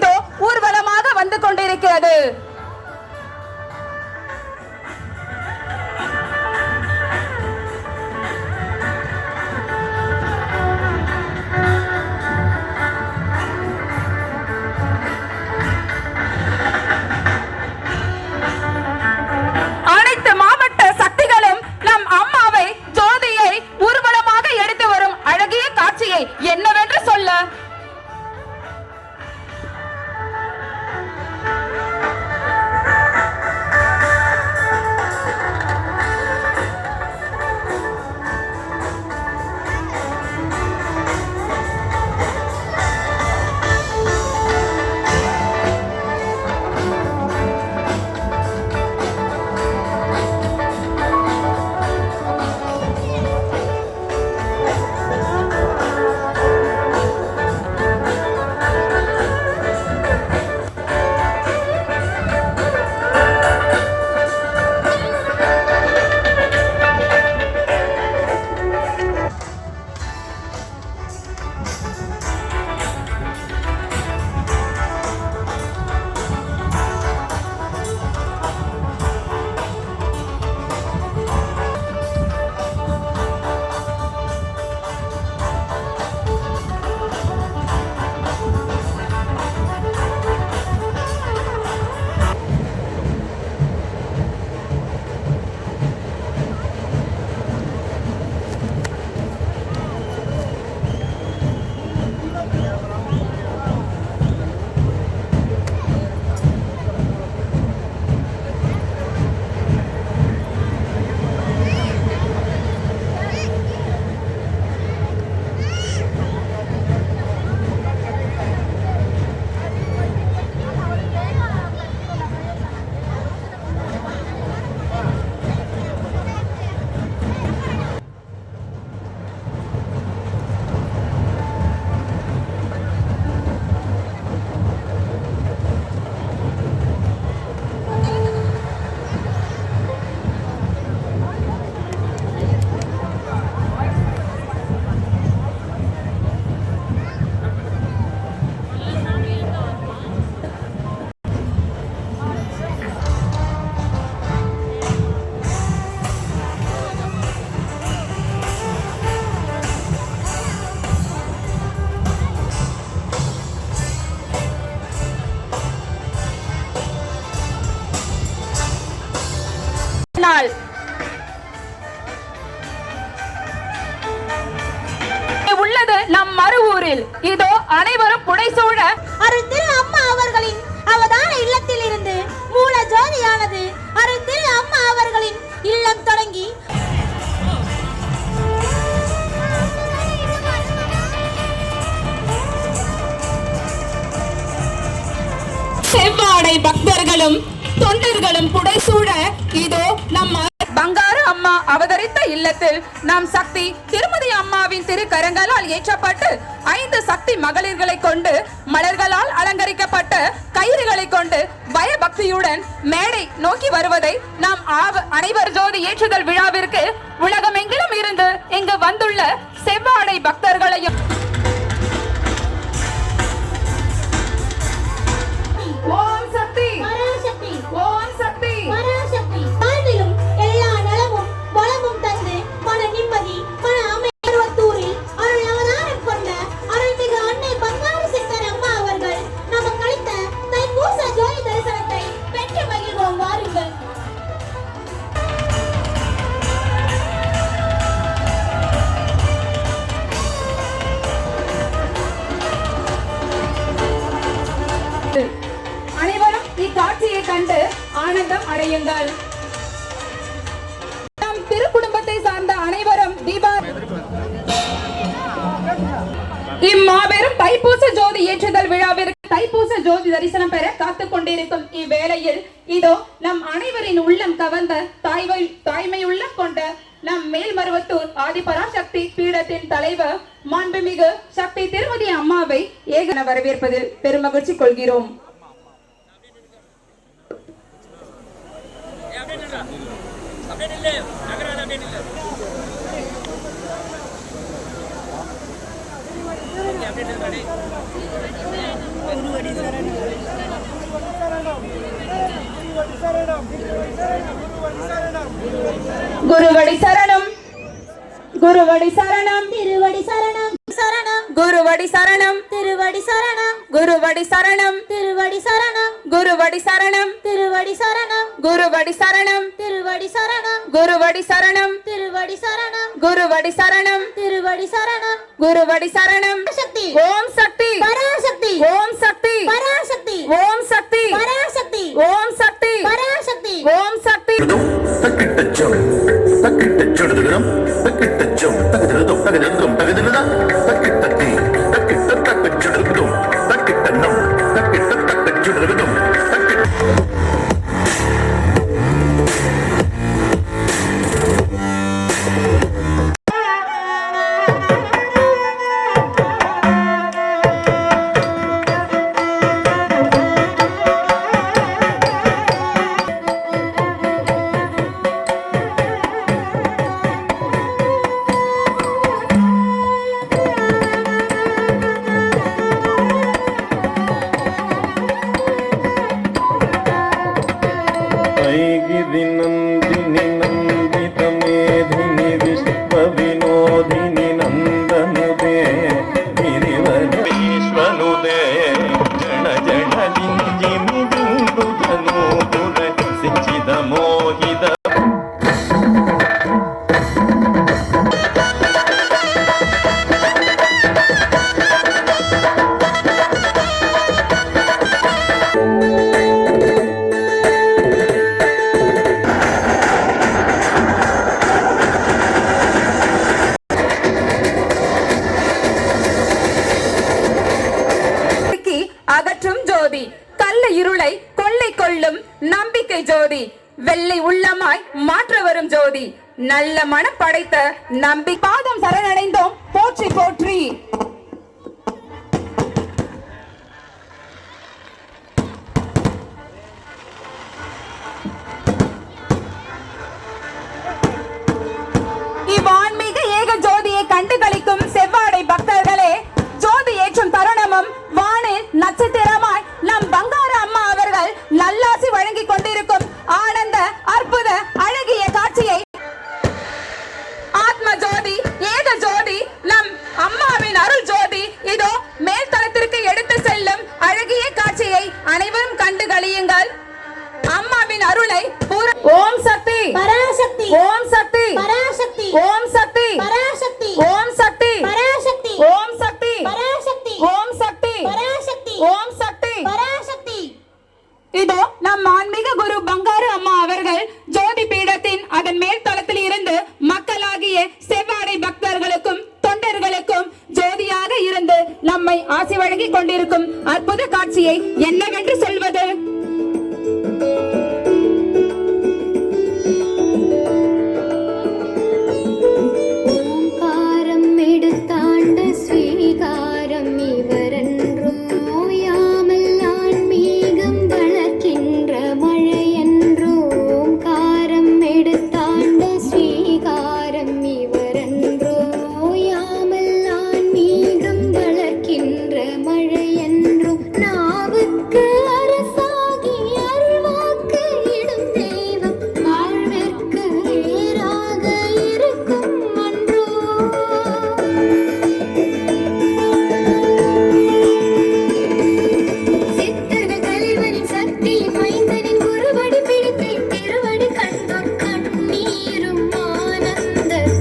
இதோ ஊர்வலமாக வந்து கொண்டிருக்கிறது. அனைத்து மாவட்ட சக்திகளும் நம் அம்மாவை ஜோதியை ஊர்வலமாக எடுத்து வரும் அழகிய காட்சியை என்னவென்று சொல்ல. உள்ளது நம் மறுவூரில். இதோ அனைவரும் புடைசூழ அருள் திரு அம்மா அவர்களின் அவதான இல்லத்தில் இருந்து மூல ஜோதியானது அருள் திரு அம்மா அவர்களின் இல்லம் தொடங்கி செவ்வாடை பக்தர்களும் தொண்டர்களும் புடைசூழ இதோ நம்ம பங்காரு அம்மா அவதரித்த இல்லத்தில் நம் சக்தி திருமதி அம்மாவின் திருக்கரங்களால் ஏற்றப்பட்டு 5 சக்தி மகளிர்களை கொண்டு மலர்களால் அலங்கரிக்கப்பட்ட கயிறுகளை கொண்டு பயபக்தியுடன் மேடை நோக்கி வருவதை நாம் அனைவர் ஜோதி ஏற்றுதல் விழாவிற்கு உலகமெங்கிலும் இருந்து இங்கு வந்துள்ள செவ்வாடை பக்தர்களையும் ஓம் சக்தி பராசக்தி ஓம் சக்தி பராசக்தி வாழ்விலும் எல்லா நலமும் வளமும் தந்து மன நிம்மதி மன அமைதியில் அருள் அவதாரம் கொண்ட அருள்மிகு அன்னை பங்காரு சித்தர் அம்மா அவர்கள் நமக்கு அளித்த தைப்பூச ஜோதி தரிசனத்தை பெற்று மகிழ்வோம். வாருங்கள். அனைவரும் இக்காட்சியை கண்டு ஆனந்தம் அடையுங்கள். நம் திருக்குடும்பத்தை சார்ந்த அனைவரும் இம்மாபெரும் தைப்பூச ஜோதி ஏற்றுதல் விழாவிற்கு தைப்பூச ஜோதி தரிசனம் பெற காத்துக் கொண்டிருக்கும் இவ்வேளையில் இதோ நம் அனைவரின் உள்ளம் கவர்ந்த தாய்மையுள்ள கொண்ட நம் மேல்மருவத்தூர் ஆதிபராசக்தி பீடத்தின் தலைவர் மாண்புமிகு சக்தி திருமதி அம்மாவை ஏகன வரவேற்பதில் பெருமகிழ்ச்சி கொள்கிறோம். ஒரு குருவடி சரணம் குருவடி சரணம் திருவடி சரணம் சரணம் குருவடி சரணம் திருவடி சரணம் குருவடி சரணம் திருவடி சரணம் குருவடி சரணம் திருவடி சரணம் குருவடி சரணம் திருவடி சரணம் குருவடி சரணம் திருவடி சரணம் குருவடி சரணம் திருவடி சரணம் குருவடி சரணம் சக்தி ஓம் சக்தி பராசக்தி ஓம் சக்தி பராசக்தி ஓம் சக்தி பராசக்தி ஓம் சக்தி பராசக்தி ஓம் சக்தி தக்கிட்டச்சம் தக்கிட்டச்செடுதுgram தக்கிட்டச்சம் தகதிரதும் தகதிரதும் தகதிரதா தக்கிட்டத்தி தக்கிட்ட தக்கச்செடுதும் தக்கிட்டனம் தக்கிட்ட தக்கச்செடுதும் ऐगिरि नन्दिनि नन्दित मेधिनि विश्व विनोदिनि नन्दनुदे गिरिवरेश्वनुदे जन जन लिञ्जिमि बिन्दु धनूपुर सिञ्चित मोहित அகற்றும் ஜோதி கள்ள இருளை கொள்ளை கொள்ளும் நம்பிக்கை ஜோதி வெள்ளை உள்ளமாய் மாற்ற வரும் ஜோதி நல்ல மனம் படைத்த நம்பி பாதம் சரணடைந்தோம் போற்றி போற்றி இவ்வான்மீக ஏக ஜோதியை கண்டுகளிக்கும் செவ்வாடை பக்தர்களே, ஜோதி ஏற்றும் தருணமும் வானில் நட்சத்திரமாய் நம் பங்காரு அம்மா அவர்கள் நல்லாசி வழங்கிக் கொண்டிருக்கும் ஆனந்த அற்புத அழகிய காட்சியை ஆத்ம ஜோதி ஏக ஜோதி நம் அம்மாவின் அருள் ஜோதி இதோ மேல் தளத்திற்கு எடுத்து செல்லும் அழகிய காட்சியை அனைவரும் கண்டு களியுங்கள். அம்மாவின் அருளை ஓம் சக்தி பராசக்தி ஓம் சக்தி பராசக்தி ஓம் சக்தி பராசக்தி ஓம் சக்தி பராசக்தி ஓம் சக்தி பராசக்தி ஓம் சக்தி பராசக்தி ஓம் சக்தி பராசக்தி. இதோ நம் ஆன்மீக குரு பங்காரு அம்மா அவர்கள் ஜோதி பீடத்தின் அதன் மேல் தளத்தில் இருந்து மக்களாகிய செவ்வாடை பக்தர்களுக்கும் தொண்டர்களுக்கும் ஜோதியாக இருந்து நம்மை ஆசி வழங்கிக் கொண்டிருக்கும் அற்புத காட்சியை என்னவென்று சொல்ல